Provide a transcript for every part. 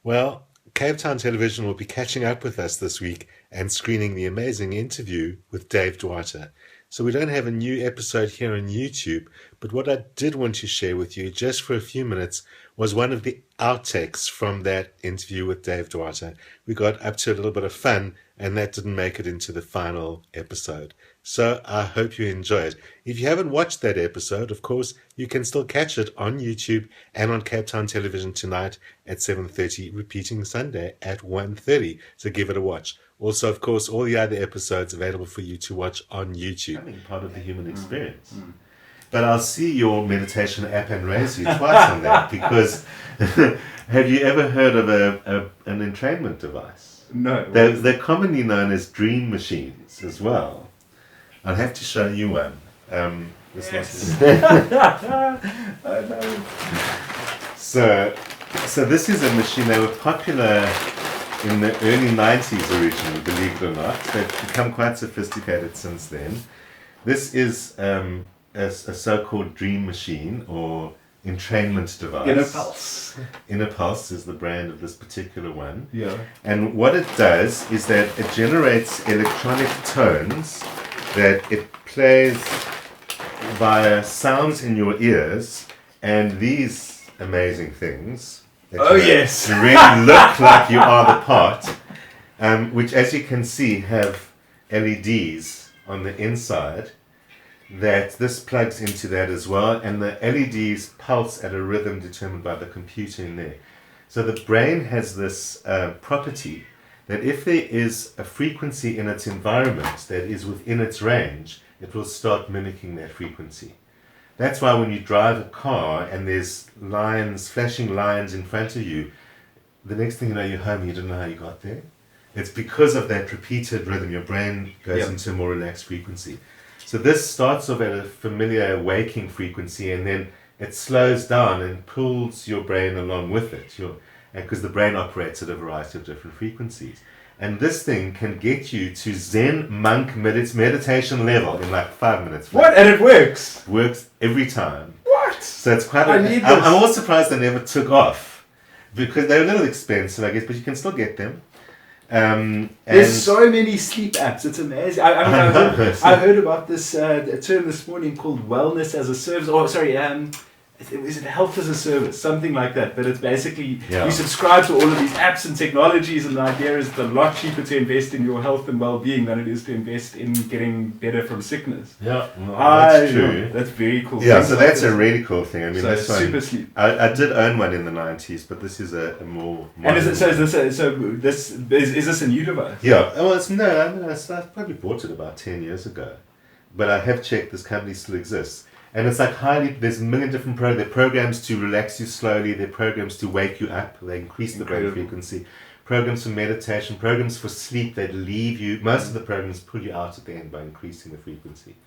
Well, Cape Town Television will be catching up with us this week and screening the amazing interview with Dave Duarte. So we don't have a new episode here on YouTube, but what I did want to share with you just for a few minutes was one of the outtakes from that interview with Dave Duarte. We got up to a little bit of fun, and that didn't make it into the final episode. So I hope you enjoy it. If you haven't watched that episode, of course, you can still catch it on YouTube and on Cape Town Television tonight at 7:30, repeating Sunday at 1:30. So give it a watch. Also, of course, all the other episodes available for you to watch on YouTube. I mean, part of the human experience. But I'll see your meditation app and raise you twice on that because have you ever heard of an entrainment device? No. They're commonly known as dream machines as well. I'll have to show you one. Yes. I know. So this is a machine. They were popular in the early 90s originally, believe it or not. They've become quite sophisticated since then. This is a so-called dream machine or entrainment device. Inner Pulse. Inner Pulse is the brand of this particular one. Yeah. And what it does is that it generates electronic tones that it plays via sounds in your ears, and these amazing things that Yes. really look like you are the part, which as you can see have LEDs on the inside, that this plugs into that as well, and the LEDs pulse at a rhythm determined by the computer in there. So the brain has this property that if there is a frequency in its environment that is within its range, it will start mimicking that frequency. That's why when you drive a car and there's lines, flashing lines in front of you, the next thing you know, you're home and you don't know how you got there. It's because of that repeated rhythm. Your brain goes into a more relaxed frequency. So this starts off at a familiar waking frequency, and then it slows down and pulls your brain along with it. Because the brain operates at a variety of different frequencies. And this thing can get you to Zen monk meditation level in like 5 minutes. What? And it works? Works every time. What? So it's quite... I'm all surprised they never took off. Because they're a little expensive, I guess, but you can still get them. There's so many sleep apps. It's amazing. I heard about this term this morning called wellness as a service. Oh, sorry. Is it health as a service? Something like that. But it's basically you subscribe to all of these apps and technologies, and the idea is it's a lot cheaper to invest in your health and well-being than it is to invest in getting better from sickness. Yeah, that's true. That's very cool. Yeah, so that's a really cool thing. I mean, so that's super sleep. I did own one in the 90s, but this is a more... And is this a new device? Yeah, well, I probably bought it about 10 years ago. But I have checked, this company still exists. And it's like there's a million different programs. There are programs to relax you slowly. There are programs to wake you up. They increase the brain frequency. Programs for meditation. Programs for sleep that leave you. Most of the programs pull you out at the end by increasing the frequency.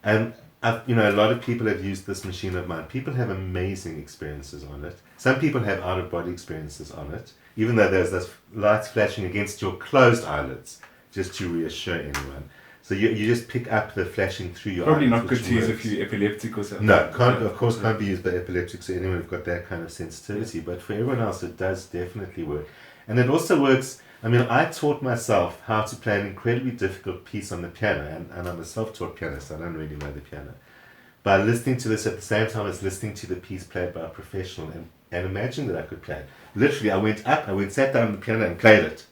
And a lot of people have used this machine of mine. People have amazing experiences on it. Some people have out-of-body experiences on it, even though there's this lights flashing against your closed eyelids, just to reassure anyone. So you just pick up the flashing through your Probably eyes. Not good to use if you're epileptic or something. No, of course can't be used by epileptics or anyone who's got that kind of sensitivity. But for everyone else, it does definitely work. And it also works. I mean, I taught myself how to play an incredibly difficult piece on the piano, and I'm a self-taught pianist, so I don't really know the piano. By listening to this at the same time as listening to the piece played by a professional, and imagine that I could play it. Literally, I sat down on the piano and played it.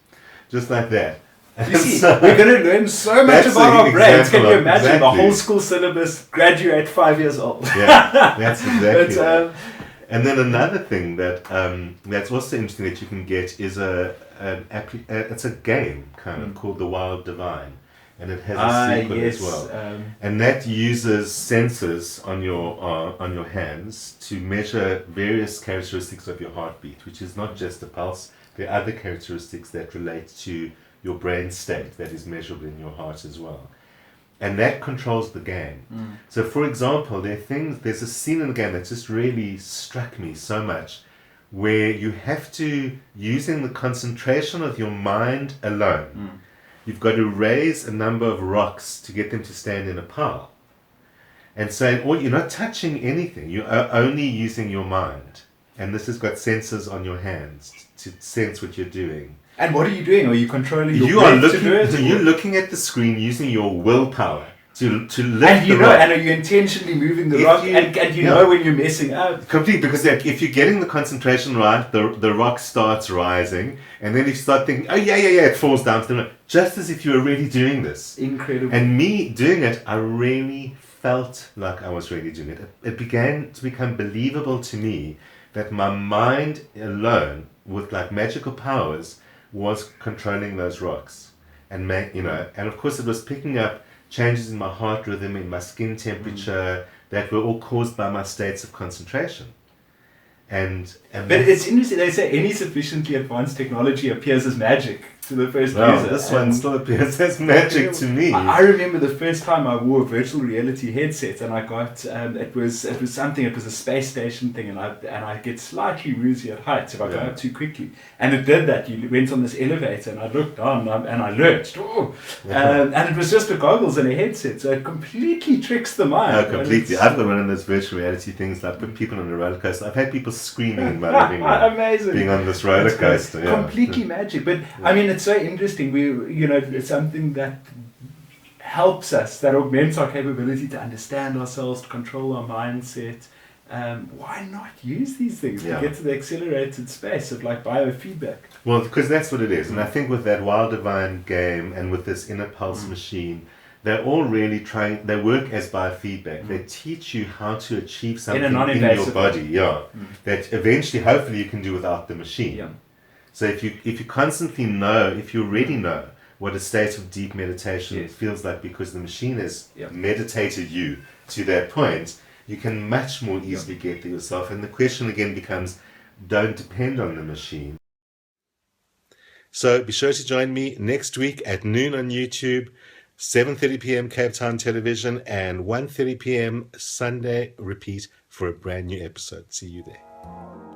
Just like that. You see, we're going to learn so much about our brains. Can you imagine the whole school syllabus, graduate 5 years old? Yeah, that's exactly right. And then another thing that's also interesting that you can get is it's a game kind of called The Wild Divine, and it has a sequel as well. And that uses sensors on your hands to measure various characteristics of your heartbeat, which is not just the pulse. There are other characteristics that relate to your brain state that is measurable in your heart as well. And that controls the game. So for example, there's a scene in the game that just really struck me so much, where you have to, using the concentration of your mind alone, you've got to raise a number of rocks to get them to stand in a pile. And so you're not touching anything, you're only using your mind. and this has got sensors on your hands to sense what you're doing. And what are you doing? Are you controlling your breath to do it? You're looking at the screen using your willpower to lift and the rock. And are you intentionally moving the rock? And you know when you're messing up. Completely, because if you're getting the concentration right, the rock starts rising, and then you start thinking, oh yeah, it falls down to the ground, just as if you were really doing this. Incredible. And me doing it, I really felt like I was really doing it. It began to become believable to me that my mind alone, with like magical powers, was controlling those rocks, and and of course it was picking up changes in my heart rhythm, in my skin temperature, that were all caused by my states of concentration. But it's interesting, they say any sufficiently advanced technology appears as magic to the first user. This one still appears as magic to me. I remember the first time I wore a virtual reality headset, and I got it was a space station thing, and I get slightly woozy at heights if I go up too quickly, and it did that. You went on this elevator, and I looked down, and I lurched, and it was just the goggles and a headset, so it completely tricks the mind. Oh, completely. I've got one of those virtual reality things, like put people on a roller coaster. I've had people screaming in my living room. Amazing. Being on this roller coaster. Completely magic. But I mean, it's so interesting. It's something that helps us, that augments our capability to understand ourselves, to control our mindset. Why not use these things to get to the accelerated space of like biofeedback? Well, because that's what it is. And I think with that Wild Divine game and with this Inner Pulse machine, they're all really they work as biofeedback. They teach you how to achieve something in your body, that eventually, hopefully, you can do without the machine. Yeah. So if you constantly know, if you already know what a state of deep meditation feels like, because the machine has meditated you to that point, you can much more easily get there yourself. And the question again becomes, don't depend on the machine. So be sure to join me next week at noon on YouTube, 7:30 p.m. Cape Town television, and 1:30 p.m. Sunday repeat for a brand new episode. See you there.